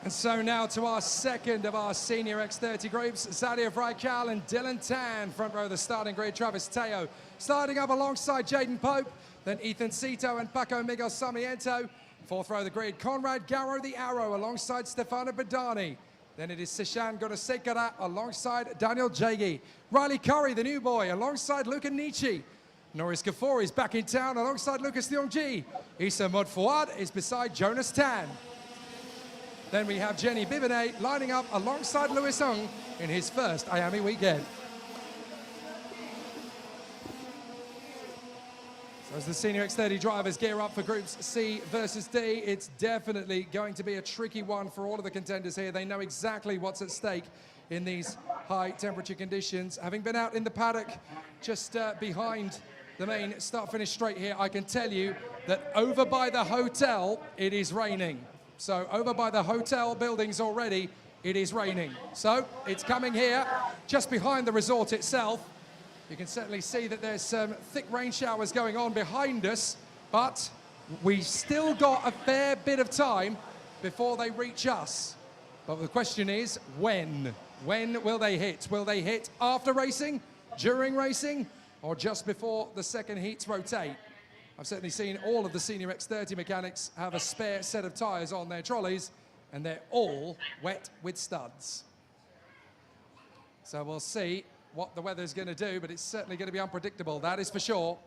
And so now to our second of our senior X30 groups, Zadia Vrykal and Dylan Tan, front row of the starting grid. Travis Teoh starting up alongside Jaden Pope, then Ethan Cito and Paco Miguel Sarmiento. Fourth row of the grid, Conrad Garro the Arrow alongside Stefano Badani. Then it is Sishan Gunasekara alongside Daniel Jagi. Riley Curry, the new boy, alongside Luca Nietzsche. Norris Gafour is back in town alongside Lucas Leongji. Issa Modfouad is beside Jonas Tan. Then we have Jenny Bibine lining up alongside Louis Hung in his first IAME weekend. So as the senior X30 drivers gear up for groups C versus D, it's definitely going to be a tricky one for all of the contenders here. They know exactly what's at stake in these high temperature conditions. Having been out in the paddock just behind the main start-finish straight here, I can tell you that over by the hotel, it is raining. So over by the hotel buildings already, it is raining. So it's coming here, just behind the resort itself. You can certainly see that there's some thick rain showers going on behind us, but we still got a fair bit of time before they reach us. But the question is, when? When will they hit? Will they hit after racing, during racing, or just before the second heats rotate? I've certainly seen all of the senior X30 mechanics have a spare set of tyres on their trolleys, and they're all wet with studs. So we'll see what the weather's going to do, but it's certainly going to be unpredictable, that is for sure.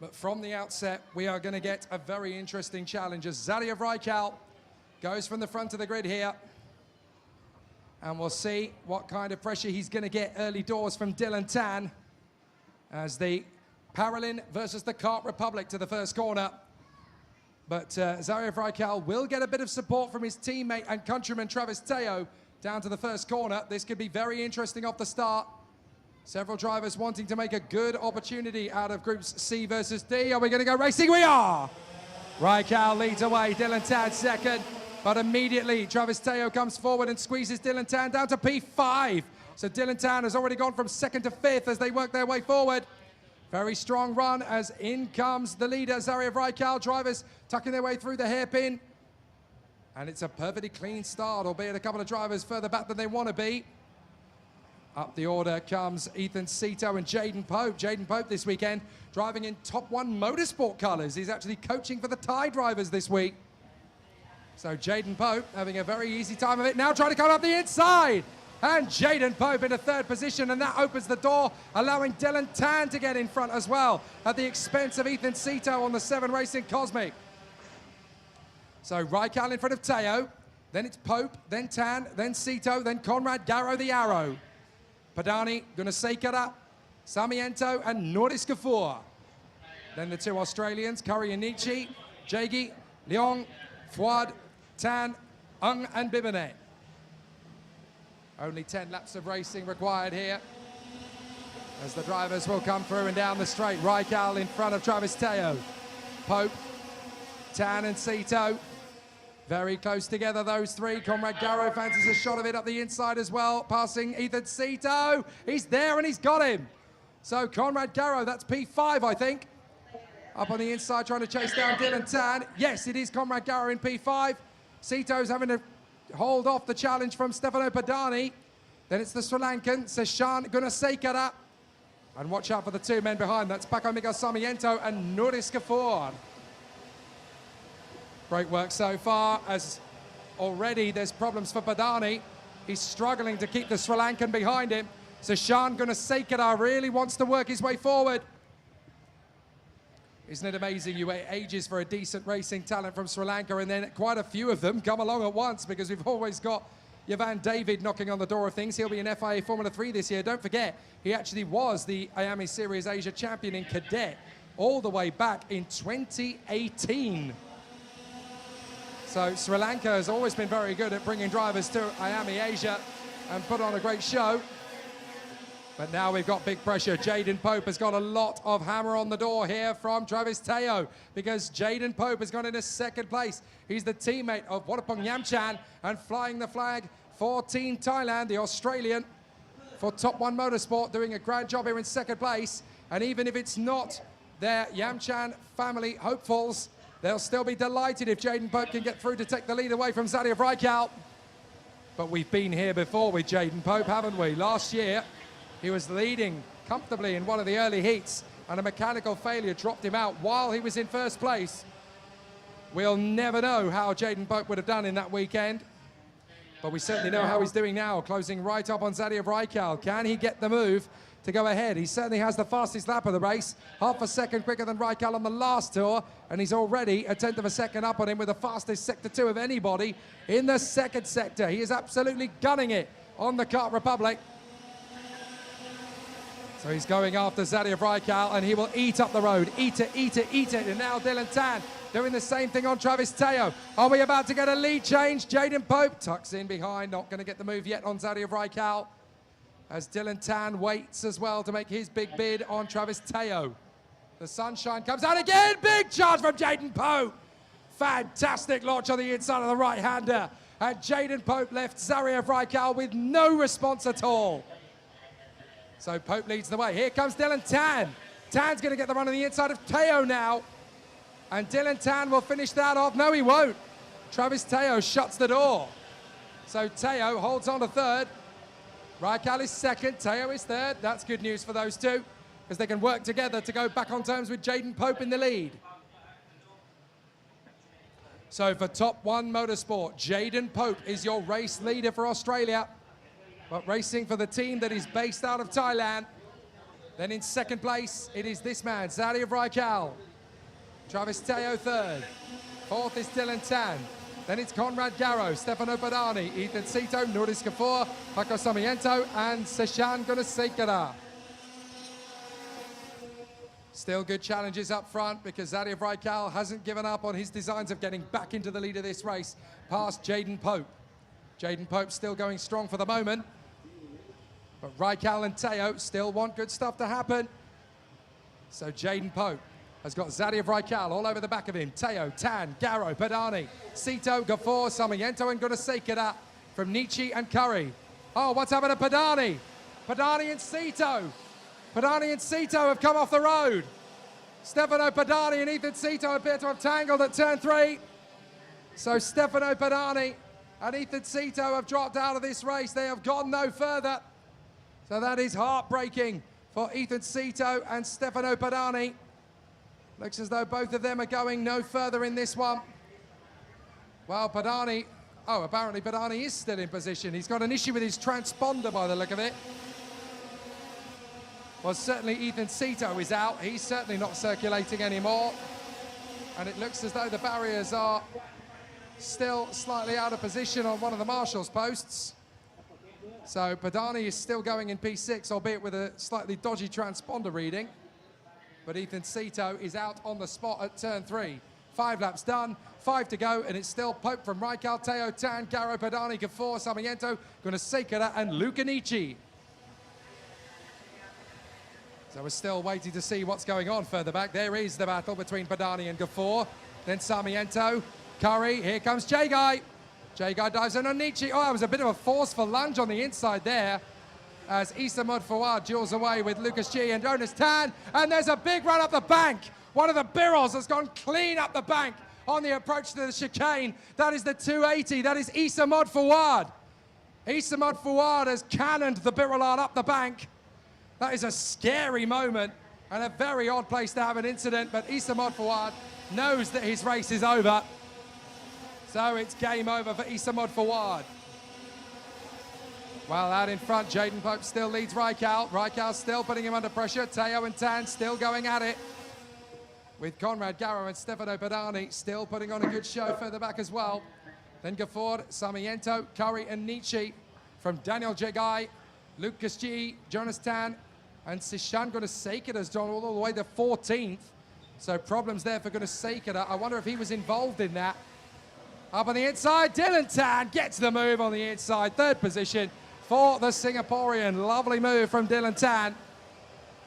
But from the outset, we are going to get a very interesting challenge as Zadia Vrykal goes from the front of the grid here. And we'll see what kind of pressure he's going to get early doors from Dylan Tan as the Paralin versus the Kart Republic to the first corner. But Zadia Vrykal will get a bit of support from his teammate and countryman Travis Teoh down to the first corner. This could be very interesting off the start. Several drivers wanting to make a good opportunity out of groups C versus D. Are we going to go racing? We are! Vrykal leads away, Dylan Tan second. But immediately, Travis Teoh comes forward and squeezes Dylan Tan down to P5. So Dylan Tan has already gone from second to fifth as they work their way forward. Very strong run as in comes the leader, Zadia Vrykal. Drivers tucking their way through the hairpin. And it's a perfectly clean start, albeit a couple of drivers further back than they want to be. Up the order comes Ethan Cito and Jaden Pope. Jaden Pope this weekend driving in Top 1 Motorsport colours. He's actually coaching for the Thai drivers this week. So Jaden Pope having a very easy time of it. Now trying to come up the inside. And Jaden Pope in a third position, and that opens the door, allowing Dylan Tan to get in front as well, at the expense of Ethan Cito on the 7 Racing Cosmic. So Vrykal in front of Teoh, then it's Pope, then Tan, then Cito, then Conrad Garro the Arrow. Padani, Gunasekara, Sarmiento, and Norris Gafour. Then the 2 Australians, Curry and Nietzsche, Jagi, Leong, Fouad, Tan, Ung, and Bibine. Only 10 laps of racing required here as the drivers will come through and down the straight. Vrykal in front of Travis Teoh. Pope, Tan and Cito. Very close together, those three. Conrad Garro fancies a shot of it up the inside as well, passing Ethan Cito. He's there and he's got him. So Conrad Garro, that's P5, I think. Up on the inside, trying to chase down Dylan Tan. Yes, it is Conrad Garro in P5. Cito's having to hold off the challenge from Stefano Badani. Then it's the Sri Lankan, Sishan Gunasekara. And watch out for the 2 men behind. That's Paco Miguel Sarmiento and Norris Gafour. Great work so far, as already there's problems for Badani. He's struggling to keep the Sri Lankan behind him. Sishan Gunasekara really wants to work his way forward. Isn't it amazing? You wait ages for a decent racing talent from Sri Lanka, and then quite a few of them come along at once, because we've always got Yavan David knocking on the door of things. He'll be in FIA Formula 3 this year. Don't forget, he actually was the IAME Series Asia champion in cadet all the way back in 2018. So Sri Lanka has always been very good at bringing drivers to IAME Asia and put on a great show. But now we've got big pressure. Jaden Pope has got a lot of hammer on the door here from Travis Teoh, because Jaden Pope has gone into second place. He's the teammate of Wadapong Yamchan and flying the flag for Team Thailand, the Australian, for Top 1 Motorsport, doing a grand job here in second place. And even if it's not their Yamchan family hopefuls, They'll still be delighted if Jaden Pope can get through to take the lead away from Zadie of Rijkaard. But we've been here before with Jaden Pope, haven't we? Last year, he was leading comfortably in one of the early heats, and a mechanical failure dropped him out while he was in first place. We'll never know how Jaden Pope would have done in that weekend, but we certainly know how he's doing now, closing right up on Zadie of Rijkaard. Can he get the move to go ahead? He certainly has the fastest lap of the race, half a second quicker than Rijkaard on the last tour, and he's already a tenth of a second up on him with the fastest sector 2 of anybody in the second sector. He is absolutely gunning it on the Kart Republic. So he's going after Zadie of Rijkaard, and he will eat up the road. Eat it, eat it, eat it. And now Dylan Tan doing the same thing on Travis Teoh. Are we about to get a lead change? Jaden Pope tucks in behind, not going to get the move yet on Zadie of Rijkaard, as Dylan Tan waits as well to make his big bid on Travis Teoh. The sunshine comes out again. Big charge from Jaden Pope. Fantastic launch on the inside of the right-hander. And Jaden Pope left Zadie of Rijkaard with no response at all. So Pope leads the way. Here comes Dylan Tan. Tan's going to get the run on the inside of Teoh now. And Dylan Tan will finish that off. No, he won't. Travis Teoh shuts the door. So Teoh holds on to third. Rijkaard is second. Teoh is third. That's good news for those two, because they can work together to go back on terms with Jaden Pope in the lead. So for Top 1 Motorsport, Jaden Pope is your race leader for Australia, but racing for the team that is based out of Thailand. Then in second place, it is this man, Zadie of Rijkaard. Travis Teoh third. Fourth is Dylan Tan. Then it's Conrad Garrow, Stefano Padani, Ethan Sito, Nurdis Kafour, Paco Sarmiento, and Seshan Gunasekara. Still good challenges up front, because Zadie of Rijkaard hasn't given up on his designs of getting back into the lead of this race past Jaden Pope. Jaden Pope still going strong for the moment, but Rijkaard and Teoh still want good stuff to happen. So Jaden Pope has got Zadie of Rijkaard all over the back of him. Teoh, Tan, Garrow, Padani, Sito, Gafour, Sarmiento, and Gunasekara from Nietzsche and Curry. Oh, what's happened to Padani? Padani and Sito. Padani and Sito have come off the road. Stefano Padani and Ethan Sito appear to have tangled at turn 3. So Stefano Padani and Ethan Sito have dropped out of this race. They have gone no further. So that is heartbreaking for Ethan Sito and Stefano Padani. Looks as though both of them are going no further in this one. Well, Padani, oh, apparently Padani is still in position. He's got an issue with his transponder by the look of it. Well, certainly Ethan Sito is out. He's certainly not circulating anymore. And it looks as though the barriers are still slightly out of position on one of the marshal's posts. So Padani is still going in P6, albeit with a slightly dodgy transponder reading. But Ethan Sito is out on the spot at turn 3. 5 laps done, 5 to go, and it's still Pope from Rijkaard, Teoh, Tan, Garrow, Padani, Gafour, Sarmiento, Gunasekara, and Luca Nietzsche. So we're still waiting to see what's going on further back. There is the battle between Padani and Gafour. Then Sarmiento, Curry, here comes J-Guy. J-Guy dives in on Nietzsche. Oh, that was a bit of a forceful lunge on the inside there, as Issa Mod Fawad duels away with Lucas G and Jonas Tan. And there's a big run up the bank. One of the Birrells has gone clean up the bank on the approach to the chicane. That is the 280. That is Issa Mod Fawad. Issa Mod Fawad has cannoned the Birrell up the bank. That is a scary moment and a very odd place to have an incident, but Issa Mod Fawad knows that his race is over. So it's game over for Issa Mod Fawad. Well, out in front, Jaden Pope still leads Rijkaard. Rijkaard still putting him under pressure. Teoh and Tan still going at it, with Conrad Garrow and Stefano Padani still putting on a good show further back as well. Then Gafour, Sarmiento, Curry and Nietzsche from Daniel Jegai, Lucas G, Jonas Tan, and Sishan Gunasekara has gone all the way to 14th. So problems there for Gunasekara. I wonder if he was involved in that. Up on the inside, Dylan Tan gets the move on the inside. Third position for the Singaporean. Lovely move from Dylan Tan.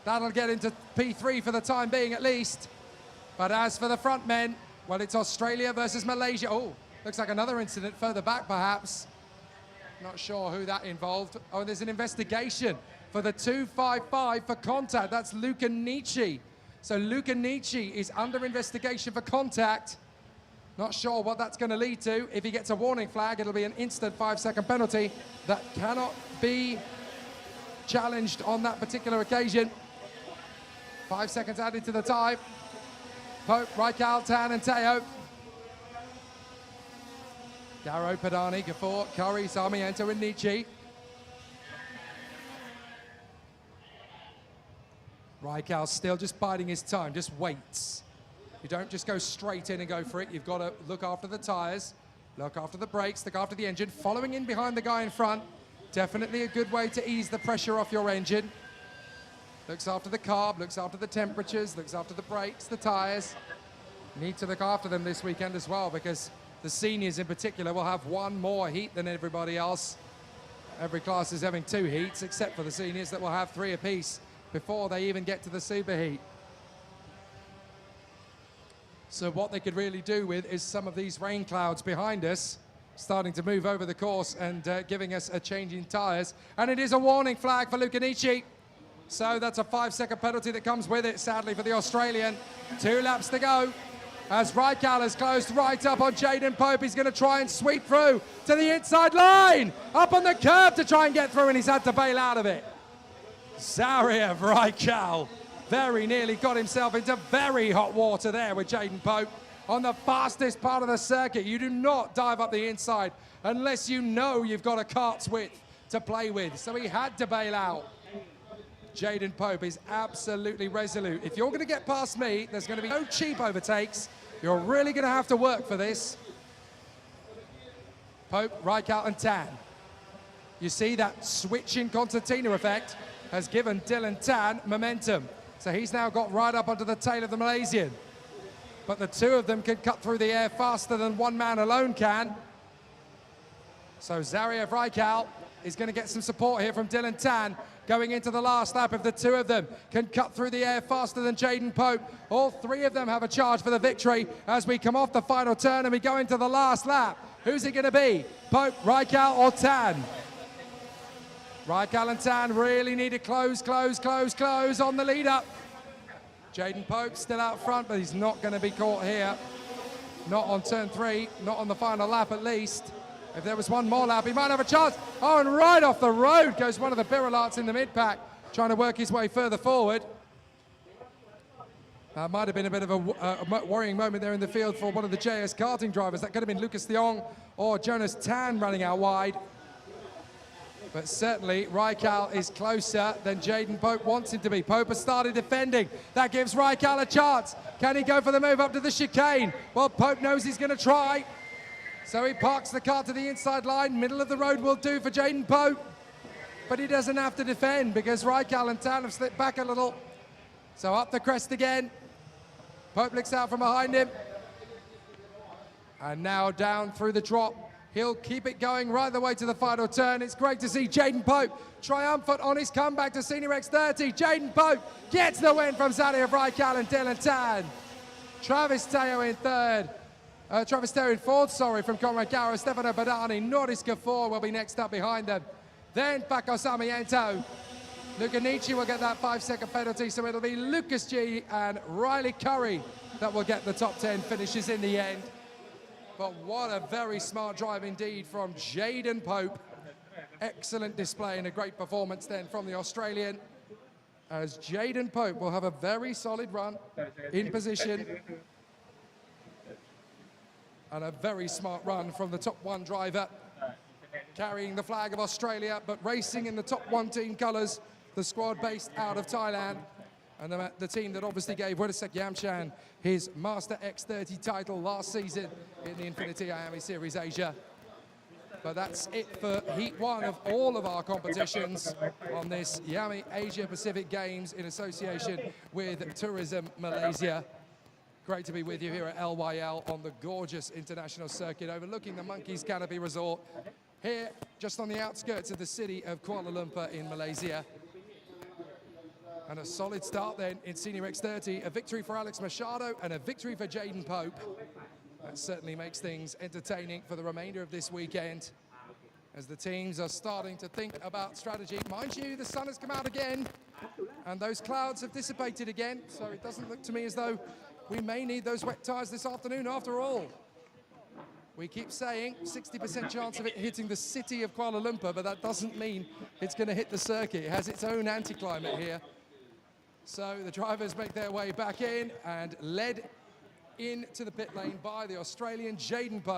That'll get into P3 for the time being at least. But as for the front men, well, it's Australia versus Malaysia. Oh, looks like another incident further back perhaps. Not sure who that involved. Oh, there's an investigation for the 255 for contact. That's Luca Nietzsche. So Luca Nietzsche is under investigation for contact. Not sure what that's going to lead to. If he gets a warning flag, it'll be an instant 5-second penalty that cannot be challenged on that particular occasion. 5 seconds added to the time. Pope, Raikal, Tan and Teoh. Garo, Padani, Gafoor, Curry, Sarmiento and Nietzsche. Raikal still just biding his time, just waits. You don't just go straight in and go for it. You've got to look after the tyres, look after the brakes, look after the engine. Following in behind the guy in front, definitely a good way to ease the pressure off your engine. Looks after the carb, looks after the temperatures, looks after the brakes, the tyres. Need to look after them this weekend as well, because the seniors in particular will have one more heat than everybody else. Every class is having 2 heats, except for the seniors that will have 3 apiece before they even get to the super heat. So what they could really do with is some of these rain clouds behind us starting to move over the course and giving us a change in tyres. And it is a warning flag for Luca Nietzsche. So that's a 5-second penalty that comes with it, sadly, for the Australian. 2 laps to go. As Raikal has closed right up on Jaden Pope, he's going to try and sweep through to the inside line. Up on the curb to try and get through, and he's had to bail out of it. Zariev Raikal very nearly got himself into very hot water there with Jaden Pope on the fastest part of the circuit. You do not dive up the inside unless you know you've got a cart's width to play with. So he had to bail out. Jaden Pope is absolutely resolute. If you're going to get past me, there's going to be no cheap overtakes. You're really going to have to work for this. Pope, Raikal and Tan. You see that switching concertina effect has given Dylan Tan momentum. So he's now got right up onto the tail of the Malaysian. But the 2 of them can cut through the air faster than one man alone can. So Zariev Raikal is going to get some support here from Dylan Tan going into the last lap. If the 2 of them can cut through the air faster than Jaden Pope, all 3 of them have a charge for the victory as we come off the final turn and we go into the last lap. Who's it going to be? Pope, Raikal or Tan? Raikal and Tan really need to close on the lead up. Jaden Pope still out front, but he's not going to be caught here. Not on turn 3, not on the final lap at least. If there was one more lap, he might have a chance. Oh, and right off the road goes one of the Birolats in the mid-pack, trying to work his way further forward. Might have been a bit of a worrying moment there in the field for one of the JS karting drivers. That could have been Lucas Teoh or Jonas Tan running out wide. But certainly, Raikal is closer than Jaden Pope wants him to be. Pope has started defending. That gives Raikal a chance. Can he go for the move up to the chicane? Well, Pope knows he's going to try. So he parks the car to the inside line. Middle of the road will do for Jaden Pope. But he doesn't have to defend because Raikal and Tan have slipped back a little. So up the crest again. Pope looks out from behind him. And now down through the drop. He'll keep it going right the way to the final turn. It's great to see Jaden Pope triumphant on his comeback to Senior X30. Jaden Pope gets the win from Zariev Raikal and Dylan Tan. Travis Teoh in third. Travis Teoh in fourth, sorry, from Conrad Garo. Stefano Badani, Nordis Gafoor will be next up behind them. Then Paco Sarmiento. Luca Nietzsche will get that 5-second penalty, so it'll be Lucas G and Riley Curry that will get the top 10 finishes in the end. But what a very smart drive indeed from Jaden Pope. Excellent display and a great performance then from the Australian, as Jaden Pope will have a very solid run in position. And a very smart run from the top 1 driver, carrying the flag of Australia, but racing in the top 1 team colours, the squad based out of Thailand. And the team that obviously gave Widdesek Yamchan his Master X30 title last season in the INFINITY IAME Series Asia. But that's it for Heat 1 of all of our competitions on this IAME Asia Pacific Games in association with Tourism Malaysia. Great to be with you here at LYL on the gorgeous international circuit overlooking the Monkeys Canopy Resort here just on the outskirts of the city of Kuala Lumpur in Malaysia. And a solid start then in Senior X30, a victory for Alex Machado and a victory for Jaden Pope. That certainly makes things entertaining for the remainder of this weekend as the teams are starting to think about strategy. Mind you, the sun has come out again and those clouds have dissipated again, so it doesn't look to me as though we may need those wet tyres this afternoon after all. We keep saying 60% chance of it hitting the city of Kuala Lumpur, but that doesn't mean it's going to hit the circuit. It has its own anti-climate here. So the drivers make their way back in and led into the pit lane by the Australian Jaden Poe.